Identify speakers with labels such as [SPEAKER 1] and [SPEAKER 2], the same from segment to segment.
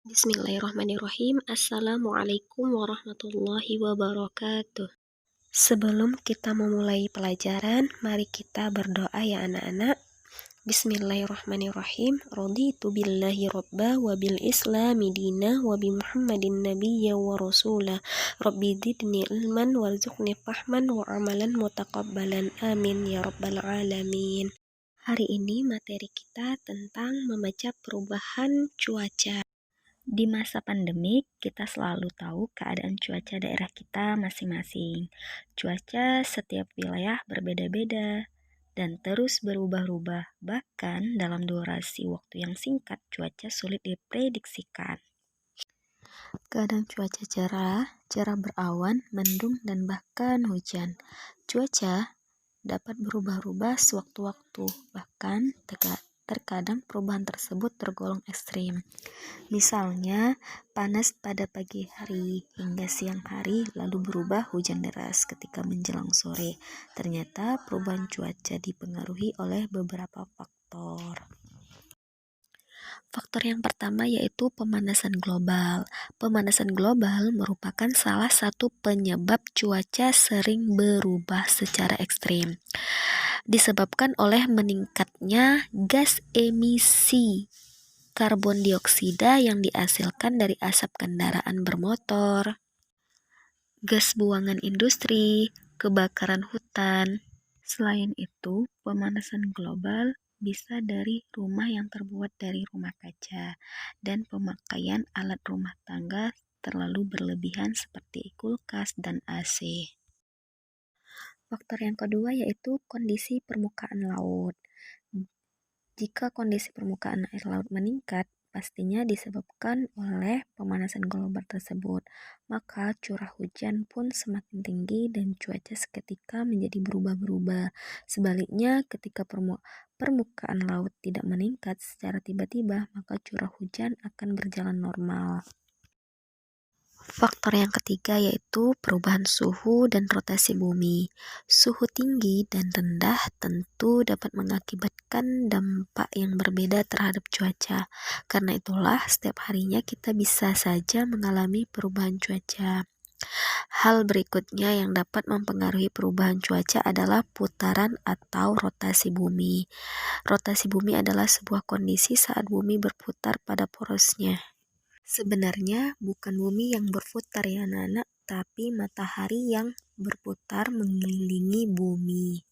[SPEAKER 1] Bismillahirrahmanirrahim. Assalamualaikum warahmatullahi wabarakatuh. Sebelum kita memulai pelajaran, mari kita berdoa ya anak-anak. Bismillahirrahmanirrahim. Raditu billahi robba wa bil islami dina wa bi muhammadin nabiyya wa rasulah. Rabbi zidni ilman warzuqni fahman wa amalan mutaqabbalan. Amin ya rabbal alamin. Hari ini materi kita tentang membaca perubahan cuaca. Di masa pandemik, kita selalu tahu keadaan cuaca daerah kita masing-masing. Cuaca setiap wilayah berbeda-beda dan terus berubah-ubah. Bahkan dalam durasi waktu yang singkat, cuaca sulit diprediksikan. Kadang cuaca cerah berawan, mendung, dan bahkan hujan. Cuaca dapat berubah-ubah sewaktu-waktu, bahkan terkadang perubahan tersebut tergolong ekstrim. Misalnya, panas pada pagi hari hingga siang hari, lalu berubah hujan deras ketika menjelang sore. Ternyata perubahan cuaca dipengaruhi oleh beberapa faktor. Faktor yang pertama yaitu pemanasan global. Pemanasan global merupakan salah satu penyebab cuaca sering berubah secara ekstrim. Disebabkan oleh meningkatnya gas emisi karbon dioksida yang dihasilkan dari asap kendaraan bermotor, gas buangan industri, kebakaran hutan. Selain itu, pemanasan global bisa dari rumah yang terbuat dari rumah kaca dan pemakaian alat rumah tangga terlalu berlebihan seperti kulkas dan AC. Faktor yang kedua yaitu kondisi permukaan laut. Jika kondisi permukaan air laut meningkat, pastinya disebabkan oleh pemanasan global tersebut. Maka curah hujan pun semakin tinggi dan cuaca seketika menjadi berubah-berubah. Sebaliknya, ketika permukaan laut tidak meningkat secara tiba-tiba, maka curah hujan akan berjalan normal. Faktor yang ketiga yaitu perubahan suhu dan rotasi bumi. Suhu tinggi dan rendah tentu dapat mengakibatkan dampak yang berbeda terhadap cuaca. Karena itulah setiap harinya kita bisa saja mengalami perubahan cuaca. Hal berikutnya yang dapat mempengaruhi perubahan cuaca adalah putaran atau rotasi bumi. Rotasi bumi adalah sebuah kondisi saat bumi berputar pada porosnya. Sebenarnya bukan bumi yang berputar ya anak-anak, tapi matahari yang berputar mengelilingi bumi.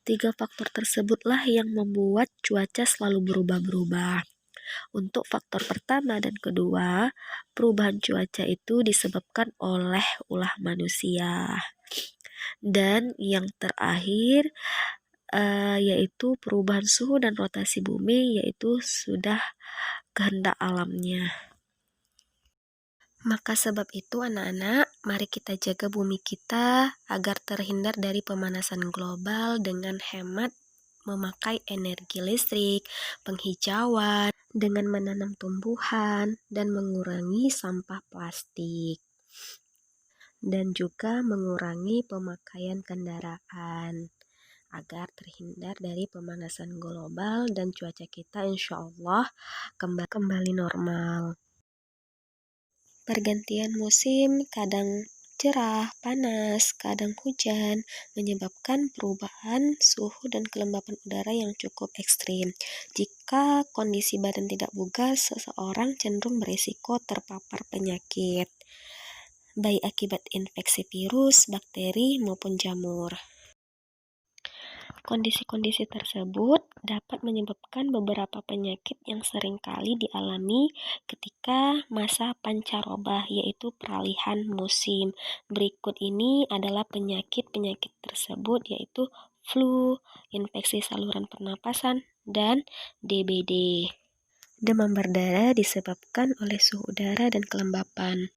[SPEAKER 1] Tiga faktor tersebutlah yang membuat cuaca selalu berubah-berubah. Untuk faktor pertama dan kedua, perubahan cuaca itu disebabkan oleh ulah manusia. Dan yang terakhir yaitu perubahan suhu dan rotasi bumi, yaitu sudah kehendak alamnya. Maka sebab itu anak-anak, mari kita jaga bumi kita agar terhindar dari pemanasan global dengan hemat memakai energi listrik, penghijauan, dengan menanam tumbuhan, dan mengurangi sampah plastik. Dan juga mengurangi pemakaian kendaraan agar terhindar dari pemanasan global dan cuaca kita insya Allah kembali normal. Pergantian musim kadang cerah, panas, kadang hujan, menyebabkan perubahan suhu dan kelembapan udara yang cukup ekstrim. Jika kondisi badan tidak bugar, seseorang cenderung berisiko terpapar penyakit, baik akibat infeksi virus, bakteri, maupun jamur. Kondisi-kondisi tersebut dapat menyebabkan beberapa penyakit yang seringkali dialami ketika masa pancaroba, yaitu peralihan musim. Berikut ini adalah penyakit-penyakit tersebut, yaitu flu, infeksi saluran pernapasan, dan DBD. Demam berdarah disebabkan oleh suhu udara dan kelembapan.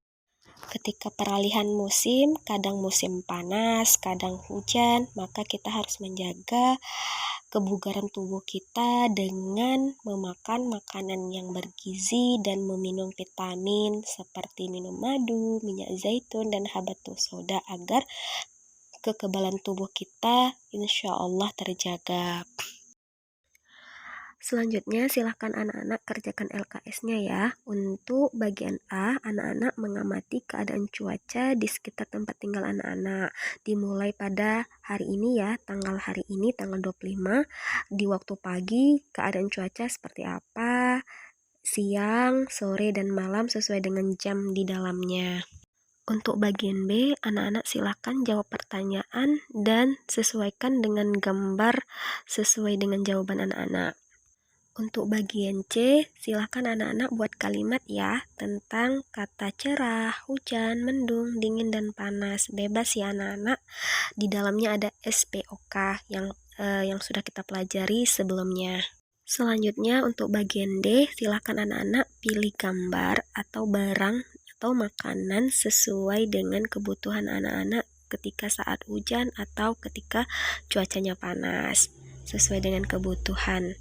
[SPEAKER 1] Ketika peralihan musim, kadang musim panas, kadang hujan, maka kita harus menjaga kebugaran tubuh kita dengan memakan makanan yang bergizi dan meminum vitamin seperti minum madu, minyak zaitun, dan habatus soda agar kekebalan tubuh kita insya Allah terjaga. Selanjutnya, silakan anak-anak kerjakan LKS-nya ya. Untuk bagian A, anak-anak mengamati keadaan cuaca di sekitar tempat tinggal anak-anak. Dimulai pada hari ini ya, tanggal hari ini, tanggal 25, di waktu pagi, keadaan cuaca seperti apa, siang, sore, dan malam sesuai dengan jam di dalamnya. Untuk bagian B, anak-anak silakan jawab pertanyaan dan sesuaikan dengan gambar sesuai dengan jawaban anak-anak. Untuk bagian C, silakan anak-anak buat kalimat ya tentang kata cerah, hujan, mendung, dingin, dan panas. Bebas ya anak-anak. Di dalamnya ada SPOK yang sudah kita pelajari sebelumnya. Selanjutnya untuk bagian D, silakan anak-anak pilih gambar atau barang atau makanan sesuai dengan kebutuhan anak-anak ketika saat hujan atau ketika cuacanya panas. Sesuai dengan kebutuhan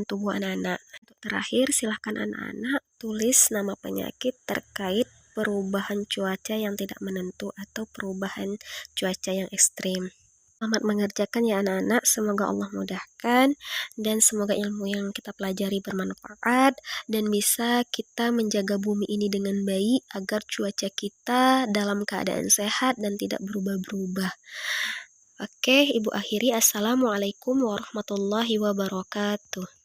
[SPEAKER 1] tubuh anak-anak. Untuk terakhir, silahkan anak-anak tulis nama penyakit terkait perubahan cuaca yang tidak menentu atau perubahan cuaca yang ekstrim. Selamat mengerjakan ya anak-anak, semoga Allah mudahkan dan semoga ilmu yang kita pelajari bermanfaat dan bisa kita menjaga bumi ini dengan baik agar cuaca kita dalam keadaan sehat dan tidak berubah-berubah. Oke, Ibu akhiri. Assalamualaikum warahmatullahi wabarakatuh.